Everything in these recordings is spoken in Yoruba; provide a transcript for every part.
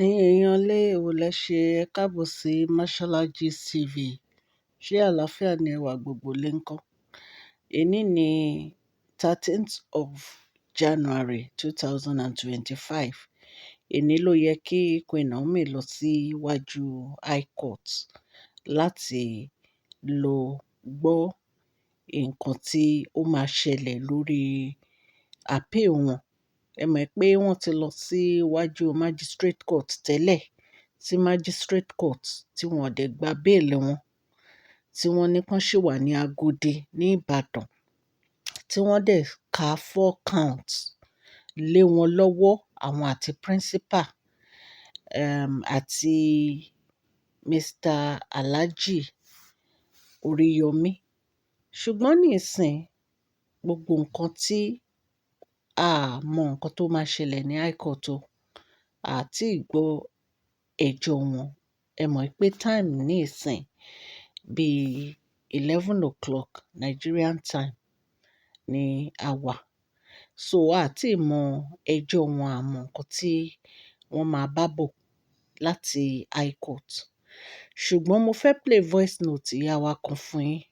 Ẹ̀yin èèyàn ilé èwo lẹ ṣe ẹ káàbọ̀ sí Mashola Gist TV. Ṣé àlàáfíà ni ẹwà gbogbo lé ń kọ́? Èní ni 13th of January 2025. Èní ló yẹ kí Queen Naomi lọ síwájú High Court láti lọ gbọ́ nǹkan tí ó máa ṣẹlẹ̀ lórí appeal wọn. Ẹ mọ̀ pé wọ́n ti lọ síwájú magistrate court tẹ́lẹ̀, tí magistrate court tí wọ́n dẹ̀ gba béèlì wọn, tí wọ́n ní kán ṣì wà ní Agodi ní Ìbàdàn, tí wọ́n dẹ̀ ka 4 counts lé wọn lọ́wọ́, àwọn àti principal àti Mr. Alhaji Oríyọmí. Ṣùgbọ́n nísìn gbogbo nǹkan tí a mọ nǹkan tó máa ṣẹlẹ̀ ní High Court o, àti gbọ́ ẹjọ́ wọn. Ẹ mọ̀ pé time nísìn bí 11 o'clock Nigerian time ni a wà. So àti mọ ẹjọ́ wọn, àmọ́ nǹkan tí wọ́n máa bá bọ̀ láti High Court. Ṣùgbọ́n mo fẹ́ play voice note ìyá wa kan fún yín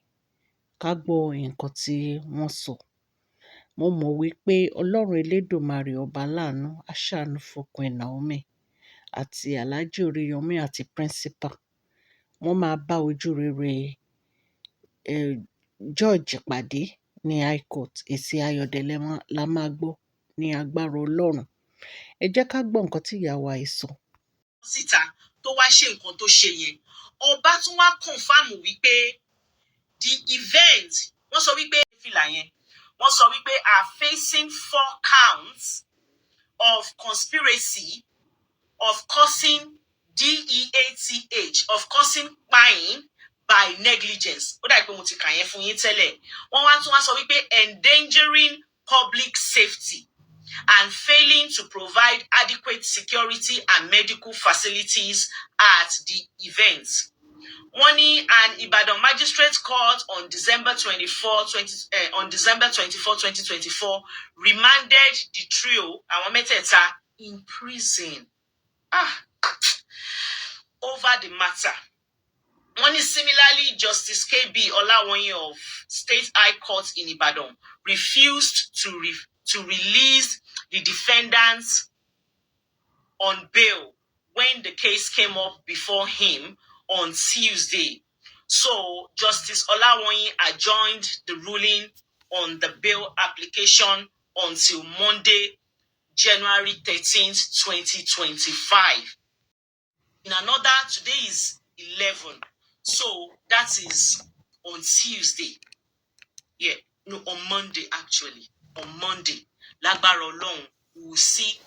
ká gbọ́ nǹkan tí wọ́n sọ. Mo mọ̀ wípé Ọlọ́run Elédùmarè ọba láàánú á ṣàánú fún Queen Naomi àti Alhaji Oríyọmí àti principal. Wọ́n máa bá ojú rere George pàdé ní High Court. Èsì ayọ̀ dẹ̀ la máa gbọ́ ní agbára Ọlọ́run. Ẹ jẹ́ ká gbọ́ nǹkan tí ìyá wa yìí sọ. Síta tó wá ṣe nǹkan tó ṣe yẹn, ọba tún wá confirm wípé the event, wọ́n sọ wípé fìlà yẹn, wọ́n sọ wípé are facing 4 counts of conspiracy of causing DEATH, of causing pain by negligence. Ó dà pé mo ti kà yẹn fún yín tẹ́lẹ̀. Wọ́n wá tún wá sọ wípé endangering public safety and failing to provide adequate security and medical facilities at the event. Wọ́n ní an Ibadan Magistrate Court on December 24, 2024, remanded the trio, àwọn mẹ́tẹ̀ẹ̀ta, in prison over the matter. Wọ́n ní similarly, Justice KB Olawonye of State High Court in Ibadan refused to release the defendants on bail when the case came up before him on Tuesday. So Justice Olawonye adjourned the ruling on the bail application until Monday, January 13th, 2025. In another, today is 11. So that is on Tuesday. Yeah, no, on Monday actually. On Monday. Lágbára Ọlọ́run, we will see,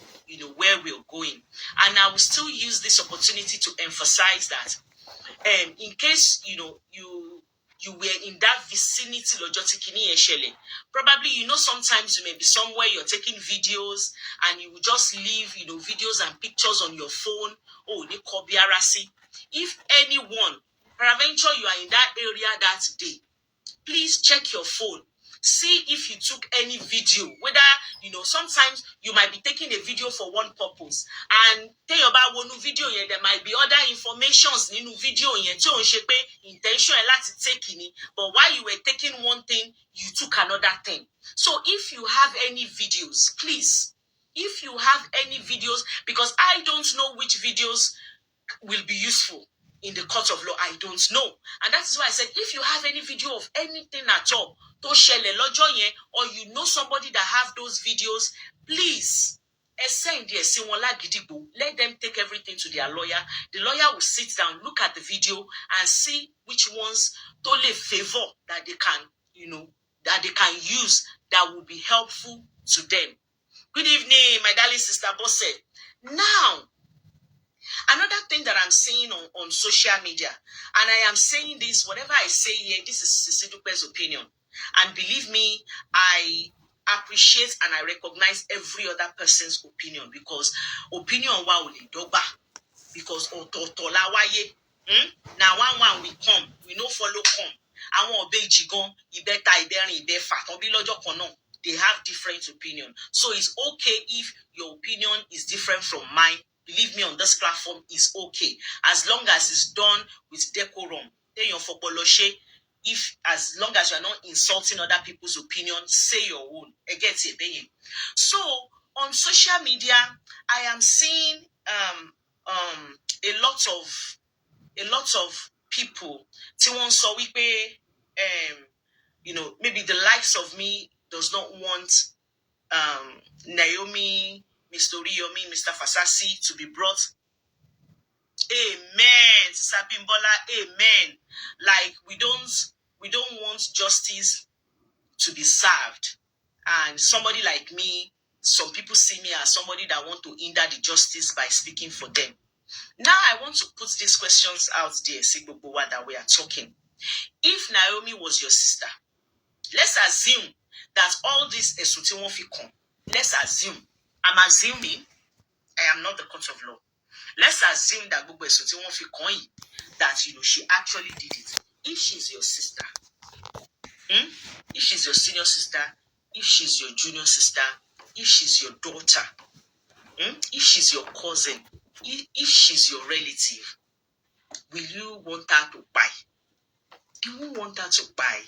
where we're going. And I will still use this opportunity to emphasize that in case, you were in that vicinity lọ́jọ́ tí kiní yẹn ṣẹlẹ̀, probably, sometimes you may be somewhere, you're taking videos, and you will just leave, videos and pictures on your phone. Oh, ní kọ bí ara sí. If anyone, peradventure you are in that area that day, please check your phone. See if you took any video, whether, sometimes you might be taking a video for one purpose, and tell you about one video, there might be other informations in video, intention láti take in, but while you were taking one thing, you took another thing. So if you have any videos, please, if you have any videos, because I don't know which videos will be useful in the court of law, I don't know. And that is why I said, if you have any video of anything at all, tó ṣẹlẹ̀ lọ́jọ́ yẹn, or somebody that have those videos, please, send yes, let them take everything to their lawyer. The lawyer will sit down, look at the video, and see which ones to lè favor that they can, that they can use that will be helpful to them. Good evening, my darling sister Bose. Now, another thing that I'm seeing on social media, and I am saying this, whatever I say here, this is Sisi Dupe's opinion. And believe me, I appreciate and I recognize every other person's opinion, because opinion wa ò lè dọ́gba, because ọ̀tọ̀ọ̀tọ̀ la wáyé. Now one we come, we no follow come. Àwọn ọ̀bẹ́jì gan, ìbẹ́ta, ìbẹ́rin, ìbẹ́fà, tán bí lọ́jọ́ kan náà, they have different opinion. So it's okay if your opinion is different from mine believe me, on this platform is okay, as long as it's done with decorum. If as long as you're not insulting other people's opinion, say your own. So on social media, I am seeing a lot of people tí wọ́n sọ wípé maybe the likes of me does not want Naomi, Mr. Oriyomi, Mr. Fasasi to be brought. Amen, Sister Bimbola, amen. Like we don't want justice to be served. And somebody like me, some people see me as somebody that want to hinder the justice by speaking for them. Now I want to put these questions out there, Sigbobowa, that we are talking. If Naomi was your sister, let's assume that all this is come. Let's assume. I'm assuming. I am not the court of law. Let's assume that that she actually did it. If she's your sister, if she's your senior sister, if she's your junior sister, if she's your daughter, if she's your cousin, if she's your relative, will you want her to buy? You won't want her to buy.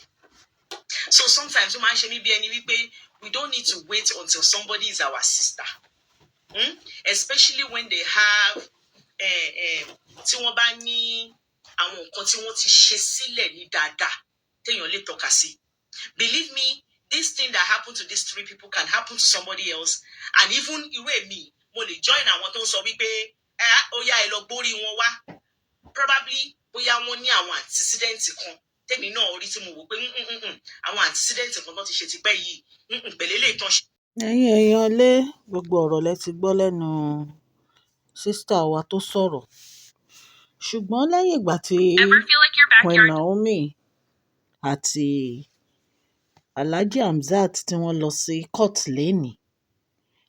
So sometimes we don't need to wait until somebody is our sister. Especially when they have tí wọ́n bá ní àwọn nǹkan tí wọ́n ti ṣe sílẹ̀ ní dáadáa téèyàn lè tọ́ka sí. Believe me, this thing that happened to these three people can happen to somebody else, and even irú èmi mo lè join àwọn tó ń sọ wípé ó yá ẹ lọ gbórí wọn wá. Probably bóyá wọ́n ní àwọn antecedent kan tèmi náà orí tí mo wò pé àwọn antecedent kan tó ti ṣe tipẹ́ yìí pẹ̀lẹ́ lè tán ṣe. ẹ̀yin èèyàn lé gbogbo ọ̀rọ̀ lẹ ti gbọ́ lẹ́nu sísítà wa tó sọ̀rọ̀, ṣùgbọ́n lẹ́yìn ìgbà tí Queen Naomi àti Alhaji Hamzat tí wọ́n lọ sí court lénìí,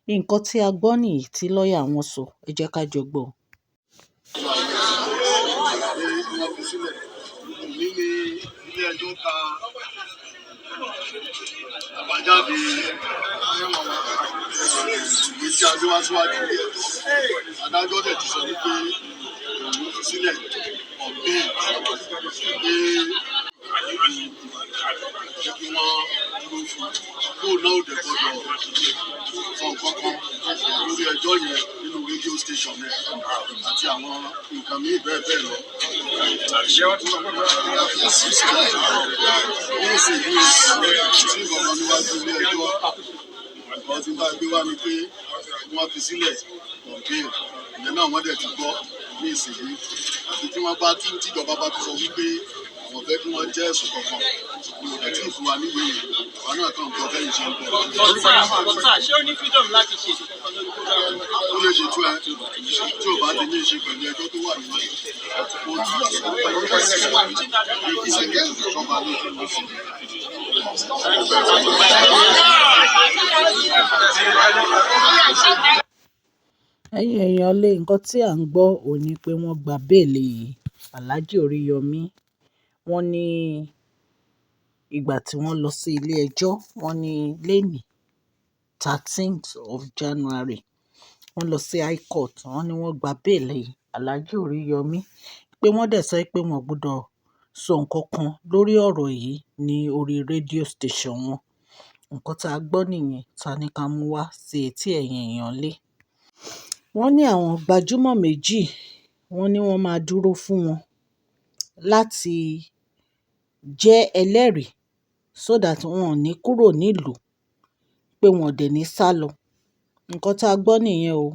nǹkan tí a gbọ́ nìyí tí lọ́ọ̀yà wọn sọ, ẹ jẹ́ ká jọ gbọ́. Ilé-ẹjọ́ ka àbájáde ìwé tí a gbé wá síwájú ilé-ẹjọ́. Adájọ́ dẹ̀ ti sọ wípé òun fi sílẹ̀ ọ̀gbìn pé jẹ́ kí wọ́n dúró fún kó náà ò dẹ̀ gbọ́dọ̀ sọ nǹkan kan lórí ẹjọ́ yẹn nínú rédíò station yẹn àti àwọn nǹkan míì bẹ́ẹ̀ bẹ́ẹ̀ lọ. Ní ìsìnkú sí ìgbọ̀ngàn níwájú ilé ẹjọ́, nǹkan tí bá gbé wá ni pé wọ́n fi sílẹ̀ ọ̀gbìn ìyẹn náà wọ́n dẹ̀ ti gbọ́ ní ìsìnkú. Àti tí wọ́n bá tíjọba bá ti sọ wípé àwọn fẹ́ kí wọ́n jẹ́ ẹ̀sùn kankan ní ọ̀dẹ̀ tí ìfún wa níwèé yẹn, àwọn náà kàn gbọ́ bẹ́ẹ̀ ṣe ń bọ̀. Ṣé ó ní freedom láti ṣe ètò kankan lórí program? Ó lè ṣe tú ẹ tí ò bá ti ní í ṣe pẹ̀lú ẹjọ́ tó wà nínú ẹ̀yin èèyàn lé nǹkan tí à ń gbọ́ ò ní pé wọ́n gba béèlì Alhaji Oríyọmí. Wọ́n ní ìgbà tí wọ́n lọ sí ilé ẹjọ́, wọ́n ní lénìí 13th of January, wọ́n lọ sí high court, wọ́n ní wọ́n gba béèlì Alhaji Oríyọmí pé wọ́n dẹ̀ sọ pé wọ́n gbọ́dọ̀ sọ nǹkan kan lórí ọ̀rọ̀ yìí ní orí rédíò station wọn. Nǹkan tá a gbọ́ nìyẹn, ta ní ká mú wá sí etí ẹ̀yin èèyàn lé. Wọ́n ní àwọn gbajúmọ̀ méjì, wọ́n ní wọ́n máa dúró fún wọn láti jẹ́ ẹlẹ́rìí so that wọn ò ní kúrò nílùú, pé wọn ò dẹ̀ ní sálọ. Nǹkan tá a gbọ́ nìyẹn o.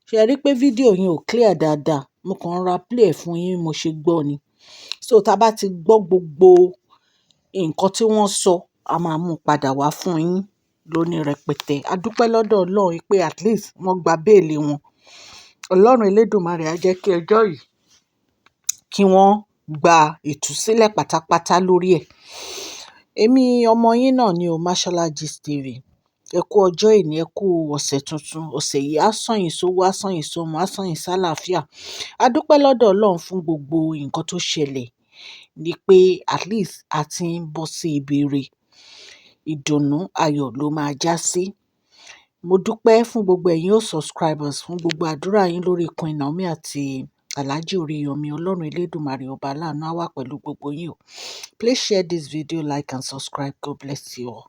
Ṣé ẹ rí pé fídíò yẹn ò clear dáadáa? Mo kàn ń ra play ẹ̀ fún yín mo ṣe gbọ́ ni. So tá a bá ti gbọ́ gbogbo nǹkan tí wọ́n sọ, a máa mú padà wá fún yín lóní rẹpẹtẹ. A dúpẹ́ lọ́dọ̀ Ọlọ́run pé at least wọ́n gba béèlì wọn. Ọlọ́run Elédùmarè á jẹ́ kí ẹjọ́ yìí kí wọ́n gba ìtúsílẹ̀ pátápátá lórí ẹ̀. Èmi ọmọ yín náà ni o, Mashola Gist TV. Ẹ kú ọjọ́ ìní, ẹ kú ọ̀sẹ̀ tuntun. Ọ̀sẹ̀ yìí á sàn yín sówó, á sàn yín sọ́mọ, á sàn yín sálàáfíà. A dúpẹ́ lọ́dọ̀ Ọlọ́run fún gbogbo nǹkan tó ṣẹlẹ̀, ni pé at least a ti ń bọ́ sí ibi ire. Ìdùnnú ayọ̀ ló máa já sí. Mo dúpẹ́ fún gbogbo ẹ̀yin old subscribers fún gbogbo àdúrà yín lórí Queen Naomi àti Alhaji Oriyomi. Ọlọ́run Elédùmarè ọba aláàánú á wà pẹ̀lú gbogbo yín o. Please share this video, like and subscribe. God bless you all.